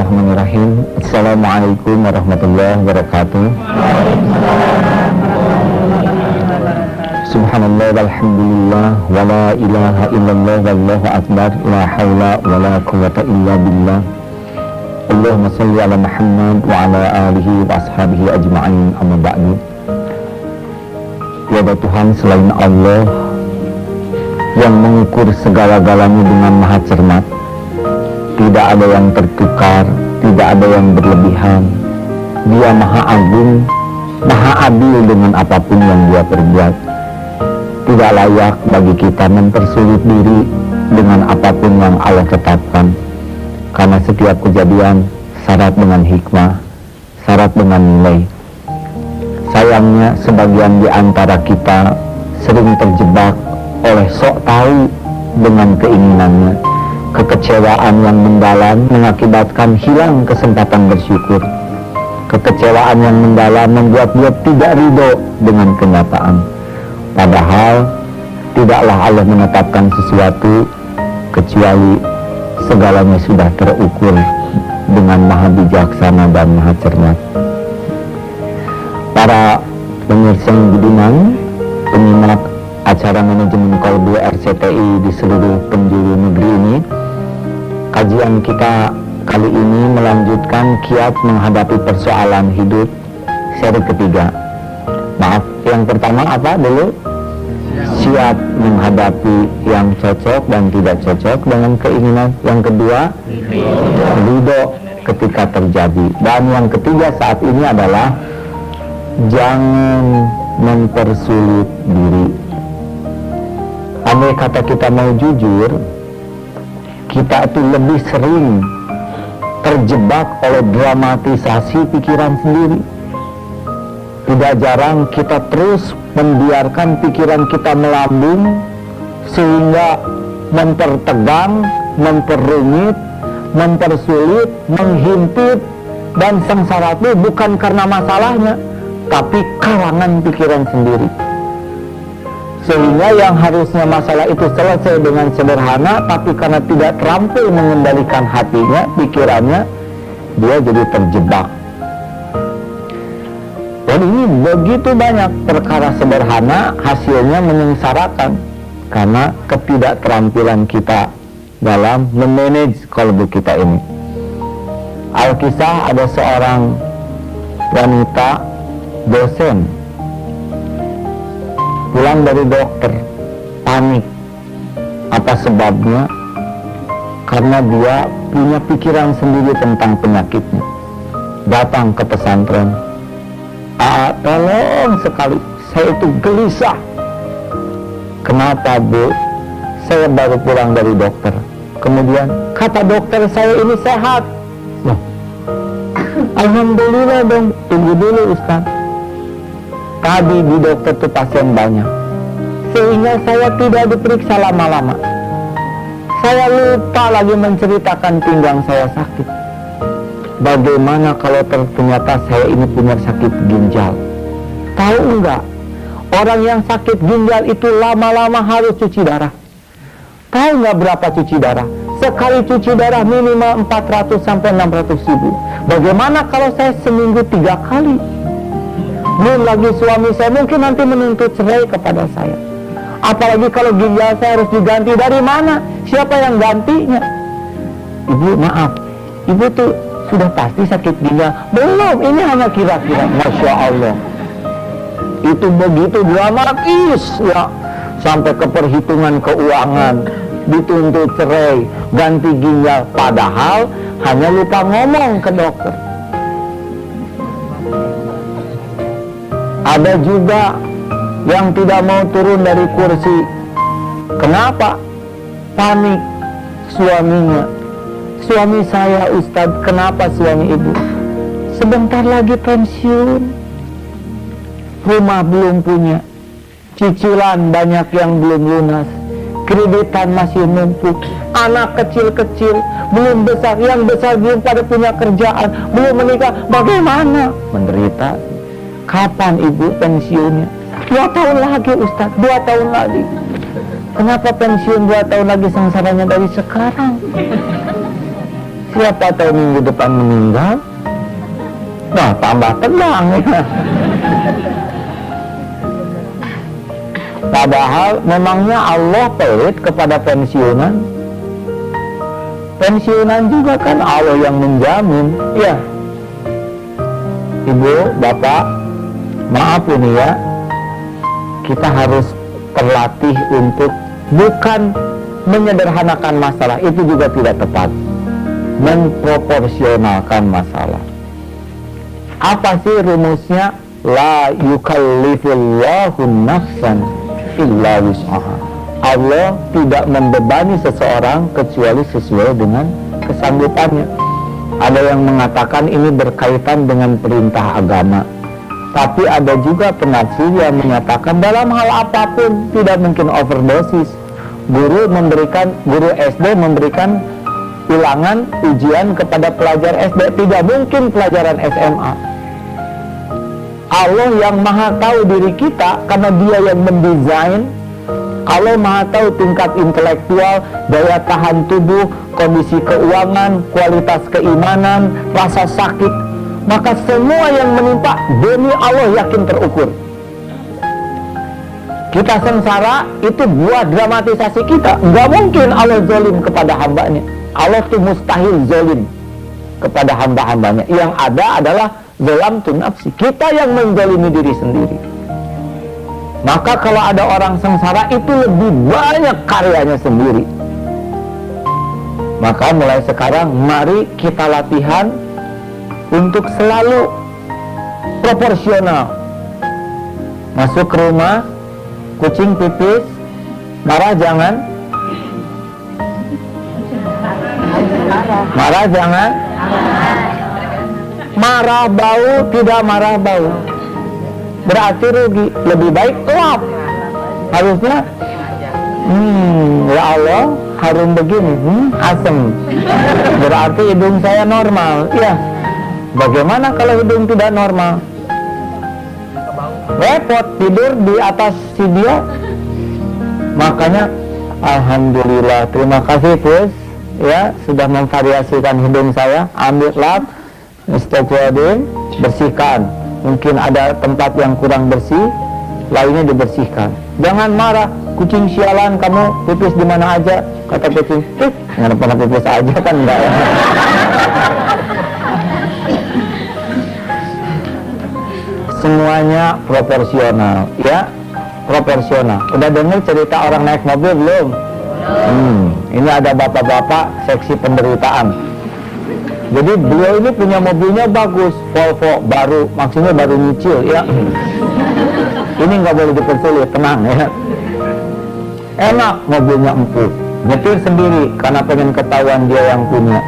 Bismillahirrahmanirrahim. Assalamualaikum warahmatullahi wabarakatuh. Subhanallah walhamdulillah wa la ilaha illallah wallahu akbar, la hawla wa la quwwata illa billah. Allahumma salli ala Muhammad wa ala alihi wa ashabihi ajma'in, amma ba'du. Tiada Tuhan selain Allah yang mengukur segala-galanya dengan maha cermat. Tidak ada yang tertukar, tidak ada yang berlebihan. Dia maha agung, maha adil dengan apapun yang dia perbuat. Tidak layak bagi kita mempersulit diri dengan apapun yang Allah tetapkan, karena setiap kejadian syarat dengan hikmah, syarat dengan nilai. Sayangnya sebagian di antara kita sering terjebak oleh sok tahu dengan keinginannya. Kekecewaan yang mendalam mengakibatkan hilang kesempatan bersyukur. Kekecewaan yang mendalam membuat dia tidak ridho dengan kenyataan. Padahal tidaklah Allah menetapkan sesuatu kecuali segalanya sudah terukur dengan maha bijaksana dan maha cermat. Para pemirsa yang budiman, penyimak acara manajemen Qalbu RCTI di seluruh penjuru negeri ini, kajian kita kali ini melanjutkan kiat menghadapi persoalan hidup seri ketiga. Maaf, yang pertama apa dulu? Siap menghadapi yang cocok dan tidak cocok dengan keinginan. Yang kedua, ridho ketika terjadi. Dan yang ketiga saat ini adalah jangan mempersulit diri. Andai kata kita mau jujur, kita itu lebih sering terjebak oleh dramatisasi pikiran sendiri. Tidak jarang kita terus membiarkan pikiran kita melambung sehingga mempertegang, memperrumit, mempersulit, menghimpit, dan sengsara itu bukan karena masalahnya, tapi karangan pikiran sendiri. Sehingga yang harusnya masalah itu selesai dengan sederhana, tapi karena tidak terampil mengendalikan hatinya, pikirannya, dia jadi terjebak. Dan ini begitu banyak perkara sederhana hasilnya menyengsarakan karena ketidakterampilan kita dalam memanage kalbu kita ini. Alkisah ada seorang wanita dosen pulang dari dokter, panik. Apa sebabnya? Karena dia punya pikiran sendiri tentang penyakitnya. Datang ke pesantren. Tolong sekali, saya itu gelisah. Kenapa, Bu? Saya baru pulang dari dokter. Kemudian kata dokter saya ini sehat. Loh, alhamdulillah dong. Tunggu dulu Ustaz. Tadi di dokter itu pasien banyak, sehingga saya tidak diperiksa lama-lama. Saya lupa lagi menceritakan pinggang saya sakit. Bagaimana kalau ternyata saya ini punya sakit ginjal? Tahu enggak? Orang yang sakit ginjal itu lama-lama harus cuci darah. Tahu enggak berapa cuci darah? Sekali cuci darah minimal 400 sampai 600 ribu. Bagaimana kalau saya seminggu 3 kali? Belum lagi suami saya mungkin nanti menuntut cerai kepada saya. Apalagi kalau ginjal saya harus diganti, dari mana? Siapa yang gantinya? Ibu maaf, ibu tuh sudah pasti sakit ginjal? Belum, ini hanya kira-kira. Masya Allah, itu begitu dramatis ya, sampai ke perhitungan keuangan, dituntut cerai, ganti ginjal, padahal hanya lupa ngomong ke dokter. Ada juga yang tidak mau turun dari kursi. Kenapa? Panik suaminya. Suami saya, Ustadz. Kenapa suami ibu? Sebentar lagi pensiun, rumah belum punya, cicilan banyak yang belum lunas, kreditan masih numpuk, anak kecil-kecil belum besar, yang besar belum pada punya kerjaan, belum menikah. Bagaimana? Menderita. Kapan ibu pensiunnya? 2 tahun lagi Ustaz, 2 tahun lagi. Kenapa pensiun 2 tahun lagi? Sengsaranya dari sekarang. siapa tahu minggu depan meninggal. Nah, tambah tenang ya. Padahal memangnya Allah pelit kepada pensiunan? Pensiunan juga kan Allah yang menjamin. Ya, Ibu, Bapak, maaf ini ya, kita harus terlatih untuk bukan menyederhanakan masalah, itu juga tidak tepat, memproporsionalkan masalah. Apa sih rumusnya? La yukallifullahu nafsan illa wus'aha. Allah tidak membebani seseorang kecuali sesuai dengan kesanggupannya. Ada yang mengatakan ini berkaitan dengan perintah agama, tapi ada juga penafsir yang menyatakan dalam hal apapun tidak mungkin overdosis. Guru SD memberikan ulangan ujian kepada pelajar SD, tidak mungkin pelajaran SMA. Allah yang maha tahu diri kita karena dia yang mendesain. Allah maha tahu tingkat intelektual, daya tahan tubuh, kondisi keuangan, kualitas keimanan, rasa sakit. Maka semua yang menimpa demi Allah yakin terukur. Kita sengsara itu buat dramatisasi kita. Nggak mungkin Allah zalim kepada hambanya. Allah itu mustahil zalim kepada hamba-hambanya. Yang ada adalah zalamtu nafsi, kita yang menzalimi diri sendiri. Maka kalau ada orang sengsara itu lebih banyak karyanya sendiri. Maka mulai sekarang mari kita latihan untuk selalu proporsional. Masuk ke rumah, kucing pipis, marah jangan. Marah jangan. Marah bau, tidak marah bau, berarti rugi. Lebih baik lap. Harusnya ya Allah harum begini, asem, berarti hidung saya normal. Ya, bagaimana kalau hidung tidak normal? Repot tidur di atas si dia. Makanya alhamdulillah, terima kasih Pus ya sudah memvariasikan hidung saya. Ambil lap, astagfirullahaladzim, bersihkan. Mungkin ada tempat yang kurang bersih, lainnya dibersihkan. Jangan marah, kucing sialan kamu pipis di mana aja. Kata kucing, nggak pernah pipis aja kan enggak ya. Semuanya proporsional ya, proporsional. Udah dengar cerita orang naik mobil belum? Ini ada bapak-bapak seksi penderitaan. Jadi beliau ini punya mobilnya bagus, Volvo baru, maksudnya baru nyicil ya. Ini nggak boleh dipersulit, tenang ya. Enak mobilnya empuk, nyetir sendiri karena pengen ketahuan dia yang punya.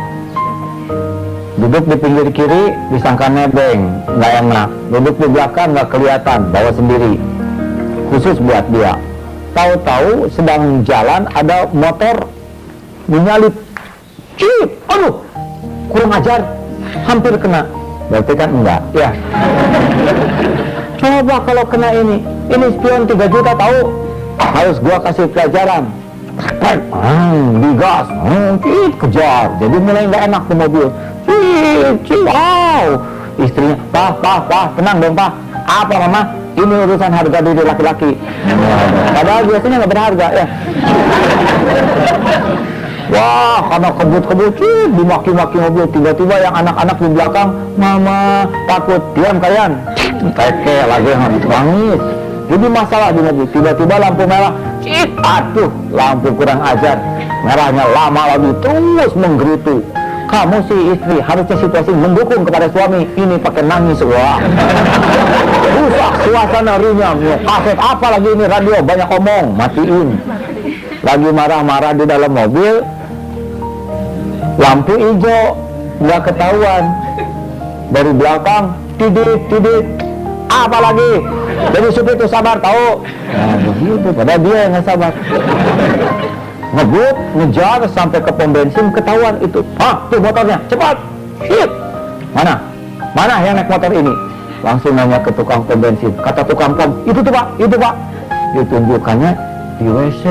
Duduk di pinggir kiri disangka nebeng, nggak enak. Duduk di belakang nggak kelihatan, bawa sendiri, khusus buat dia. Tahu-tahu sedang jalan ada motor menyalip, cip, aduh, kurang ajar, hampir kena. Berarti kan enggak ya. Coba kalau kena ini spion 3 juta tahu, harus gua kasih pelajaran. Digas, kejar. Jadi mulai nggak enak tuh mobil. Wow, istrinya, Pak, tenang dong Pak. Apa Mama? Ini urusan harga diri laki-laki. Padahal biasanya nggak berharga ya. Wah, karena kebut-kebut dimaki-maki mobil. Tiba-tiba yang anak-anak di belakang, Mama takut, diam kalian. Teke lagi nangis. Jadi masalah di mobil. Tiba-tiba lampu merah, aduh, lampu kurang ajar. Merahnya lama lagi, terus menggerutu. Kamu sih istri, harusnya situasi mendukung kepada suami. Ini pakai nangis, wah. Rusak suasana rinyam. Kaset apa lagi ini, radio banyak omong, matiin. Lagi marah-marah di dalam mobil, lampu hijau, nggak ketahuan. Dari belakang, tidit, apa lagi? Jadi supir itu sabar, tahu? Nah begitu, padahal dia yang nggak sabar. Ngebut, ngejar sampai ke pom bensin, ketahuan itu. Tuh motornya, cepat, hit. Mana yang naik motor ini? Langsung nanya ke tukang pom bensin. Kata tukang pom, itu tuh pak. Ditunjukkannya di WC.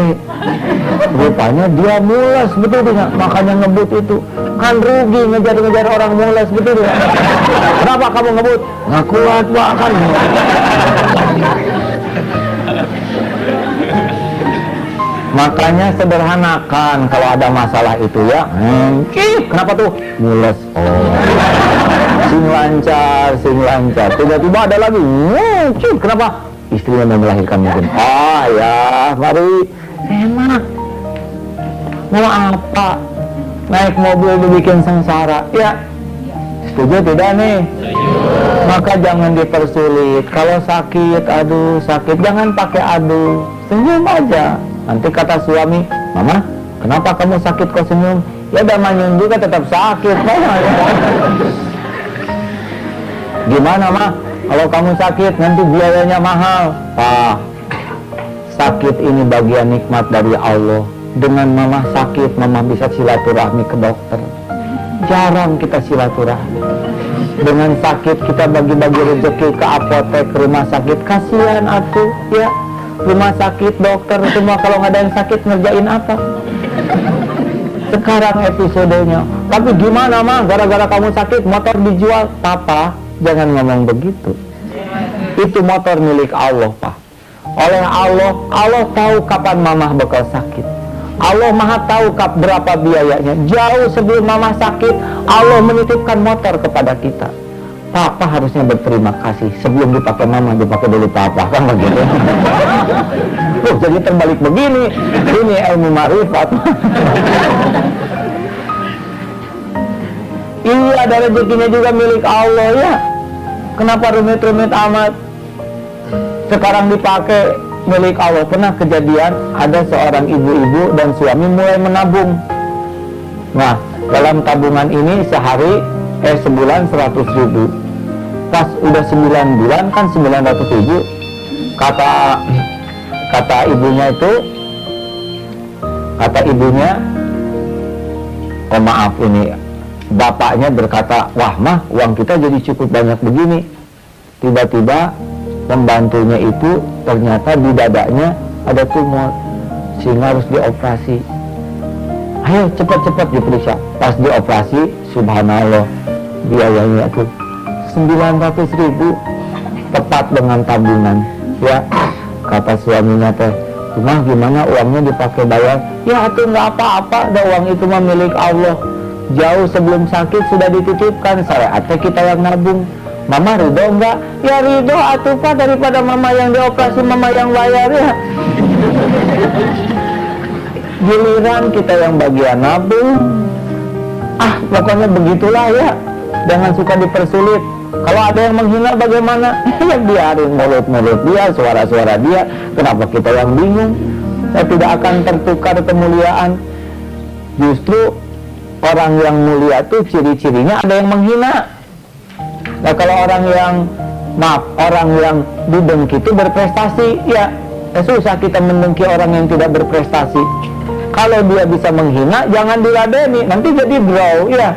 Rupanya dia mules, betul tidak? Makanya ngebut itu. Kan rugi ngejar-ngejar orang mules, betul tidak? Kenapa kamu ngebut? Nggak kuat Pak, kan. Makanya sederhanakan kalau ada masalah itu ya. Kenapa tuh? Mules. Oh. Sing lancar. Tiba-tiba ada lagi. Kenapa? Istrinya mau melahirkan mungkin. Oh ya, mari. Enak. Mau apa? Naik mobil dibikin sengsara. Ya. Setuju tidak nih? Maka jangan dipersulit. Kalau sakit, aduh sakit, jangan pakai aduh. Senyum aja. Nanti kata suami, Mama, kenapa kamu sakit kok senyum? Ya udah manyun juga tetap sakit. Gimana mah? Kalau kamu sakit nanti biayanya mahal. Pak, sakit ini bagian nikmat dari Allah. Dengan Mama sakit, Mama bisa silaturahmi ke dokter. Jarang kita silaturahmi. Dengan sakit kita bagi-bagi rezeki ke apotek, ke rumah sakit. Kasihan atuh, ya. Rumah sakit, dokter, semua kalau nggak ada yang sakit ngerjain apa? Sekarang episodenya. Tapi gimana mah? Gara-gara kamu sakit motor dijual. Papa, jangan ngomong begitu. Itu motor milik Allah, Pak. Oleh Allah tahu kapan Mama bakal sakit. Allah Maha tahu berapa biayanya. Jauh sebelum Mama sakit, Allah menitipkan motor kepada kita. Papa harusnya berterima kasih. Sebelum dipakai Mama, dipakai dulu Papa, kan begitu. Loh, jadi terbalik begini. Ini ilmu ma'rifat. Iya, ada rezekinya juga milik Allah ya. Kenapa rumit-rumit amat? Sekarang dipakai milik Allah. Pernah kejadian ada seorang ibu-ibu dan suami mulai menabung. Nah, dalam tabungan ini sebulan 100.000. Pas udah 9 bulan kan 900.000. Kata ibunya, oh maaf ini, bapaknya berkata, wah mah uang kita jadi cukup banyak begini. Tiba-tiba pembantunya itu ternyata di dadanya ada tumor sehingga harus dioperasi. Ayo cepat-cepat diperiksa. Pas dioperasi, subhanallah, biayanya tuh 900.000, tepat dengan tabungan. Ya, kata suaminya teh, cuma gimana uangnya dipakai bayar? Ya itu nggak apa-apa, ada uang itu mah milik Allah. Jauh sebelum sakit sudah dititipkan, syariatnya kita yang nabung. Mama ridho enggak? Ya ridho atuh Pak, daripada Mama yang dioperasi Mama yang bayar ya. Giliran kita yang bagian nabung. Pokoknya begitulah ya. Jangan suka dipersulit. Kalau ada yang menghina bagaimana? Ya biarin mulut-mulut dia, suara-suara dia. Kenapa kita yang bingung? Saya tidak akan tertukar kemuliaan. Justru orang yang mulia tuh ciri-cirinya ada yang menghina. Nah kalau orang yang didengki itu berprestasi, ya susah kita mendengki orang yang tidak berprestasi. Kalau dia bisa menghina, jangan diladeni, nanti jadi bro, ya.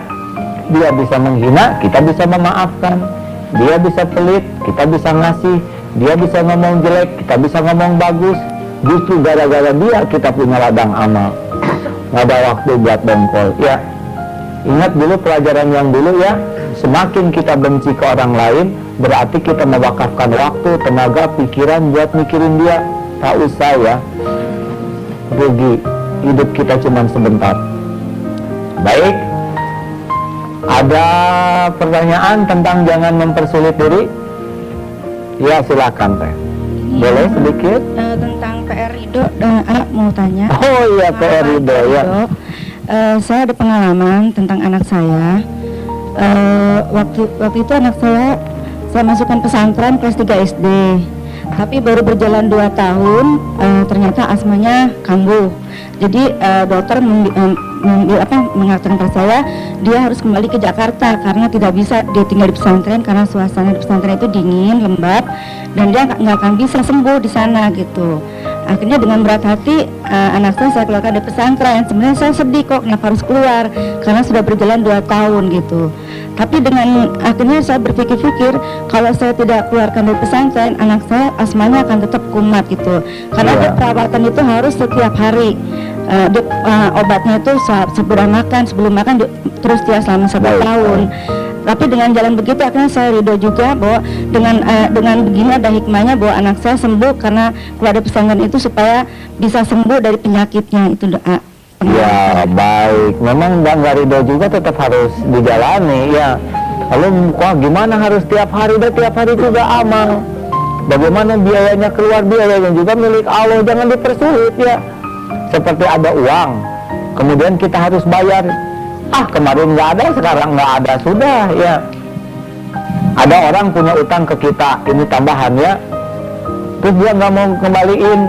Dia bisa menghina, kita bisa memaafkan. Dia bisa pelit, kita bisa ngasih. Dia bisa ngomong jelek, kita bisa ngomong bagus. Justru gara-gara dia kita punya ladang amal. Nggak ada waktu buat dongkol, ya. Ingat dulu pelajaran yang dulu ya. Semakin kita benci ke orang lain, berarti kita mewakafkan waktu, tenaga, pikiran buat mikirin dia. Tak usah ya. Rugi. Hidup kita cuma sebentar. Baik. Ada pertanyaan tentang jangan mempersulit diri? Ya silakan teh. Boleh sedikit? Tentang PR Ridho, mau tanya. Oh iya PR Ridho ya. Saya ada pengalaman tentang anak saya. Waktu itu anak saya masukkan pesantren kelas 3 SD. Tapi baru berjalan 2 tahun, ternyata asmanya kambuh. Jadi dokter mengatakan pada saya dia harus kembali ke Jakarta karena tidak bisa dia tinggal di pesantren karena suasana di pesantren itu dingin, lembab, dan dia nggak akan bisa sembuh di sana gitu. Akhirnya dengan berat hati anak saya keluarkan dari pesantren. Sebenarnya saya sedih kok kenapa harus keluar karena sudah berjalan 2 tahun gitu. Tapi dengan akhirnya saya berpikir-pikir kalau saya tidak keluarkan dari pesantren, anak saya asmanya akan tetap kumat gitu. Karena Iya. perawatan itu harus setiap hari. Obatnya itu sebelum makan terus dia selama 1 Baik. tahun. Tapi dengan jalan begitu akhirnya saya ridho juga bahwa dengan begini ada hikmahnya bahwa anak saya sembuh karena keluar dari pesantren itu supaya bisa sembuh dari penyakitnya itu doa. Ya baik, memang nggak ridho juga tetap harus dijalani ya. Lalu kok gimana harus tiap hari juga amal. Bagaimana biayanya keluar, biayanya juga milik Allah, jangan dipersulit ya. Seperti ada uang, kemudian kita harus bayar. Kemarin nggak ada, sekarang nggak ada, sudah ya. Ada orang punya utang ke kita, ini tambahan ya. Terus dia nggak mau kembaliin,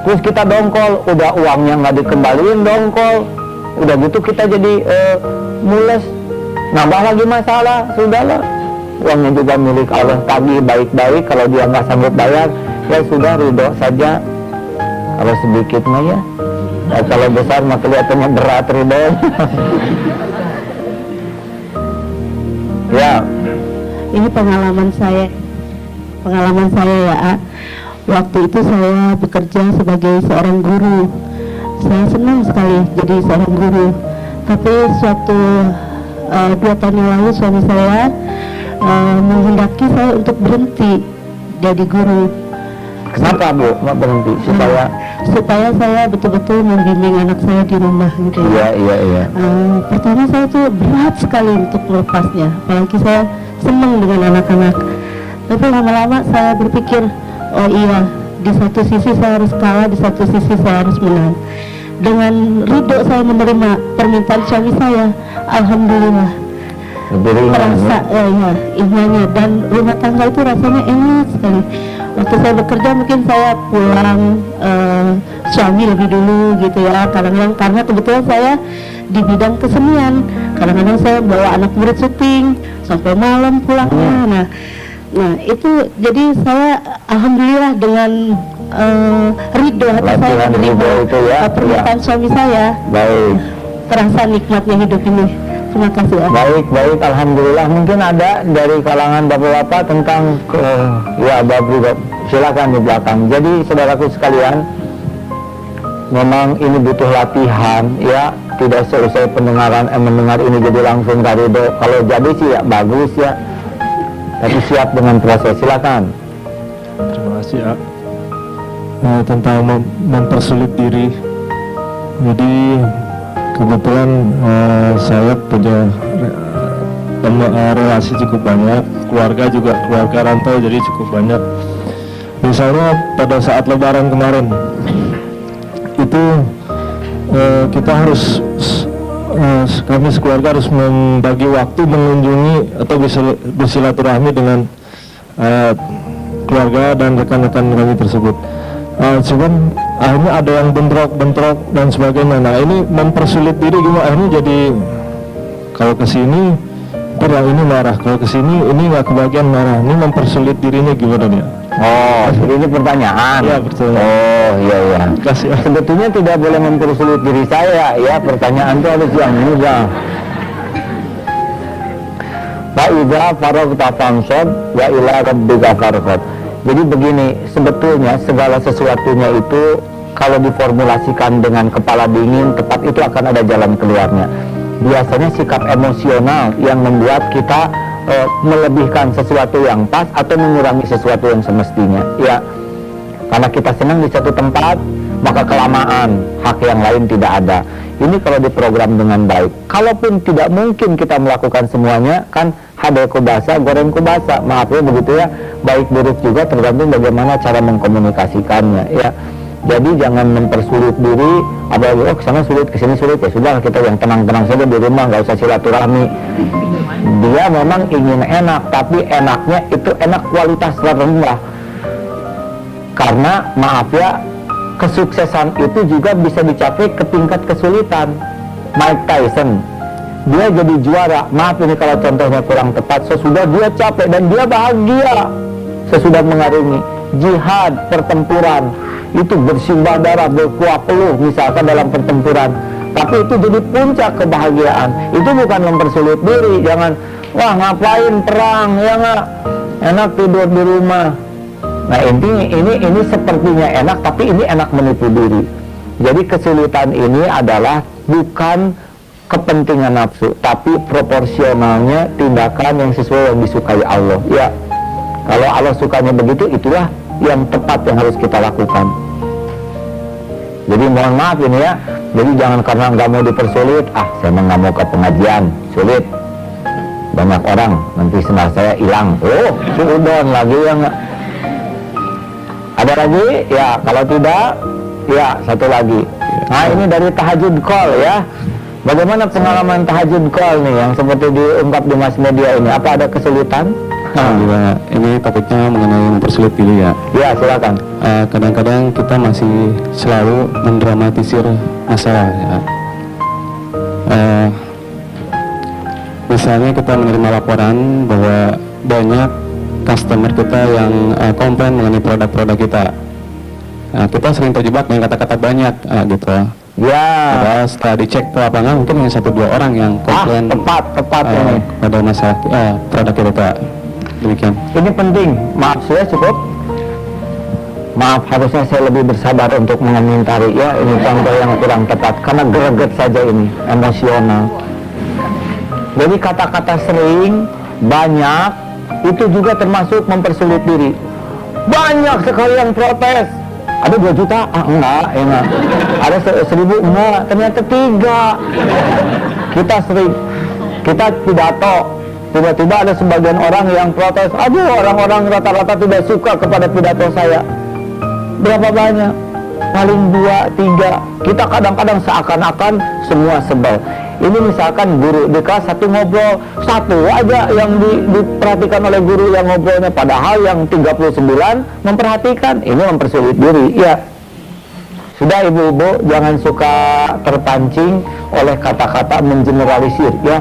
terus kita dongkol, udah uangnya nggak dikembaliin, dongkol, udah gitu kita jadi mules, nambah lagi masalah, sudahlah. Uangnya juga milik Allah, tagih baik-baik, kalau dia nggak sanggup bayar, ya sudah ridho saja. Kalau sedikit mah ya, kalau besar mah kelihatannya berat ridho. Ya, Ini pengalaman saya ya. Waktu itu saya bekerja sebagai seorang guru. Saya senang sekali jadi seorang guru. Tapi suatu 2 tahun yang lalu suami saya menghendaki saya untuk berhenti jadi guru. kenapa Bu mau berhenti? Supaya saya betul-betul membimbing anak saya di rumah gitu ya. Iya. Pertama saya tuh berat sekali untuk melepasnya, apalagi saya senang dengan anak-anak. Tapi lama-lama saya berpikir, oh iya, di satu sisi saya harus kalah, di satu sisi saya harus menang. Dengan ridho saya menerima permintaan suami saya, alhamdulillah. Lebih ringan Merasa ya. imannya, dan rumah tangga itu rasanya enak sekali. Waktu saya bekerja mungkin saya pulang suami lebih dulu gitu ya, kadang-kadang karena kebetulan saya di bidang kesenian, kadang-kadang saya bawa anak murid syuting sampai malam pulangnya. Nah itu jadi saya alhamdulillah dengan ridho hati saya Latihan menerima ridho itu ya, permintaan suami saya, Baik. terasa nikmatnya hidup ini. Terima kasih ya. Baik, alhamdulillah. Mungkin ada dari kalangan bapak-bapak tentang ya bapak, silakan di belakang. Jadi saudaraku sekalian, memang ini butuh latihan ya, tidak selesai mendengar ini jadi langsung ridho. Kalau jadi sih ya bagus ya, tapi siap dengan proses. Silakan. Terima kasih ya. Tentang mempersulit diri. Jadi kebetulan saya punya relasi cukup banyak, keluarga juga keluarga rantau, jadi cukup banyak. Misalnya pada saat Lebaran kemarin itu kita harus kami sekeluarga harus membagi waktu mengunjungi atau bersilaturahmi dengan keluarga dan rekan-rekan kami tersebut. Cuman akhirnya ada yang bentrok dan sebagainya. Nah ini mempersulit diri gimana, akhirnya jadi kalau kesini ntar yang ini marah, kalau kesini ini nggak kebagian marah. Ini mempersulit dirinya gimana dia? Oh, ini pertanyaan. Iya, betul. Oh, iya. Kasih ya. Sebetulnya tidak boleh mempersulit diri saya ya, pertanyaan itu harus yang mudah. Fa'idza faragta fansab wa ila rabbika farghab. Jadi begini, sebetulnya segala sesuatunya itu kalau diformulasikan dengan kepala dingin, tepat itu akan ada jalan keluarnya. Biasanya sikap emosional yang membuat kita melebihkan sesuatu yang pas atau mengurangi sesuatu yang semestinya. Ya, karena kita senang di satu tempat, maka kelamaan hak yang lain tidak ada. Ini kalau diprogram dengan baik. Kalaupun tidak mungkin kita melakukan semuanya, kan hadal kubasa, goreng kubasa, maaf ya begitu ya. Baik buruk juga tergantung bagaimana cara mengkomunikasikannya ya. Jadi jangan mempersulit diri, apalagi kesana sulit, kesini sulit, ya sudah kita yang tenang-tenang saja di rumah, nggak usah silaturahmi. Dia memang ingin enak, tapi enaknya itu enak kualitas rendah. Karena maaf ya, kesuksesan itu juga bisa dicapai ke tingkat kesulitan. Mike Tyson, dia jadi juara, maaf ini kalau contohnya kurang tepat, sesudah dia capek dan dia bahagia sesudah mengarungi jihad, pertempuran, itu bersimbah darah, berkuah peluh misalkan dalam pertempuran, tapi itu jadi puncak kebahagiaan. Itu bukan mempersulit diri. Jangan Wah, ngapain perang, ya nggak? Enak tidur di rumah. Nah, ini sepertinya enak, tapi ini enak menipu diri. Jadi kesulitan ini adalah bukan kepentingan nafsu, tapi proporsionalnya tindakan yang sesuai yang disukai Allah. Ya, kalau Allah sukanya begitu, itulah yang tepat yang harus kita lakukan. Jadi mohon maaf ini ya, jadi jangan karena nggak mau dipersulit, saya emang nggak mau ke pengajian, sulit, banyak orang, nanti sendal saya hilang. Oh, suudon lagi yang ada lagi, ya kalau tidak, ya satu lagi. Nah ini dari tahajud call ya. Bagaimana pengalaman tahajud call nih yang seperti diungkap di mass media ini? Apa ada kesulitan? Juga ini topiknya mengenai mempersulit diri ya. Ya silakan. Kadang-kadang kita masih selalu mendramatisir masalah ya. Misalnya kita menerima laporan bahwa banyak customer kita yang komplain mengenai produk-produk kita. Kita sering terjebak dengan kata-kata banyak gitu. Ya. Padahal setelah dicek ke lapangan mungkin hanya 1-2 orang yang komplain tepat ini. pada masalah produk kita. Demikian. Ini penting. Maaf saya cukup. Maaf, harusnya saya lebih bersabar untuk mengomentari ya. Ini contoh yang kurang tepat karena greget saja ini, emosional. Jadi kata-kata sering, banyak, itu juga termasuk mempersulit diri. Banyak sekali yang protes. Ada 2 juta? Enggak. Ada 1000? Enggak. Ternyata 3. Kita sering, kita pidato. Tiba-tiba ada sebagian orang yang protes. Aduh, orang-orang rata-rata tidak suka kepada pidato saya. Berapa banyak? Paling 2-3. Kita kadang-kadang seakan-akan semua sebel. Ini misalkan guru di kelas 1 ngobrol, 1 aja yang diperhatikan oleh guru yang ngobrolnya, padahal yang 39 memperhatikan. Ini mempersulit diri. Ya, sudah ibu-ibu, jangan suka terpancing oleh kata-kata mengeneralisir. Ya,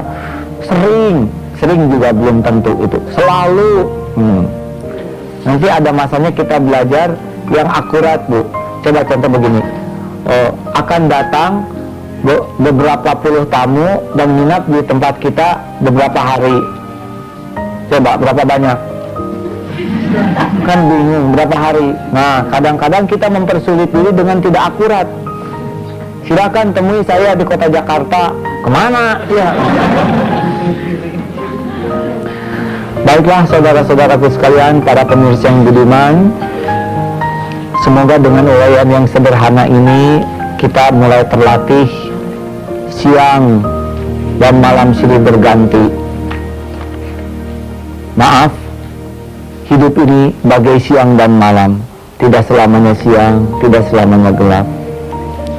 sering juga belum tentu itu. Selalu. Nanti ada masanya kita belajar yang akurat, Bu. Coba contoh begini. Akan datang beberapa puluh tamu dan minat di tempat kita beberapa hari. Coba berapa banyak? Kan bingung berapa hari. Nah, kadang-kadang kita mempersulit diri dengan tidak akurat. Silakan temui saya di kota Jakarta. Kemana? Ya. Baiklah saudara-saudaraku sekalian, para pemirsa yang budiman, semoga dengan uraian yang sederhana ini kita mulai terlatih siang dan malam silih berganti. Maaf, hidup ini bagai siang dan malam. Tidak selamanya siang, tidak selamanya gelap.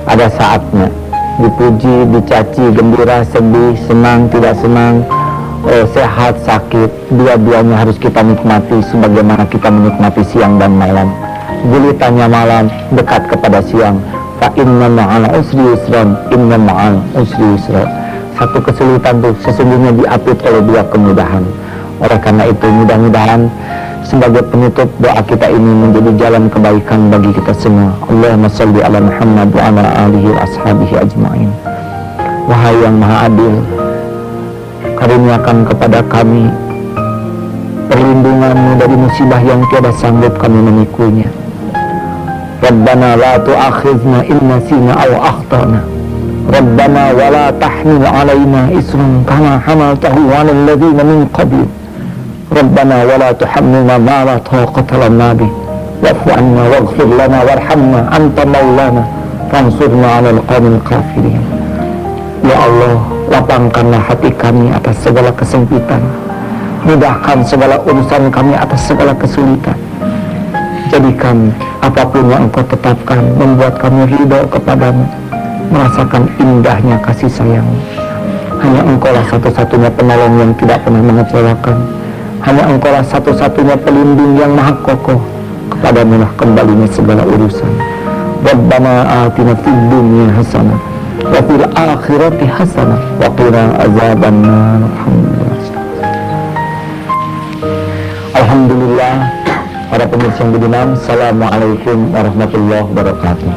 Ada saatnya dipuji, dicaci, gembira, sedih, senang, tidak senang, sehat, sakit. Dua-duanya harus kita nikmati sebagaimana kita menikmati siang dan malam. Gulitannya malam dekat kepada siang. Fa inna ma'al usri yusran, inna ma'al usri yusran. Satu kesulitan tuh sesungguhnya diapit oleh 2 kemudahan. Oleh karena itu mudah-mudahan sebagai penutup doa kita ini menjadi jalan kebaikan bagi kita semua. Allahumma shalli ala Muhammad wa ala alihi wa ashabihi ajma'in. Wahai yang maha adil, karuniakan kepada kami perlindungan-Mu dari musibah yang tiada sanggup kami memikuinya. Rabbana la tu'akhidna in nasina aw akhtana. Rabbana wa la tahmil 'alaina isran kama hamaltahu 'alal ladzina min qablina. Rabbana wa la tuhammilna ma la taqata lana bih. Wa'fu 'anna waghfir lana warhamna anta maulana fansurna 'alal qaumil kafirin. Ya Allah, lapangkanlah hati kami atas segala kesempitan. Mudahkan segala urusan kami atas segala kesulitan. Jadikan apapun yang Engkau tetapkan membuat kami ridho kepadamu, merasakan indahnya kasih sayang. Hanya Engkaulah satu-satunya penolong yang tidak pernah mengecewakan. Hanya Engkaulah satu-satunya pelindung yang maha kokoh. Kepadamu lah kembalinya segala urusan. Rabbana atina fid dunya hasanah wa fil akhirati hasanah wa qina azabannar. Alhamdulillah. Para pemirsa yang budiman, assalamualaikum warahmatullahi wabarakatuh.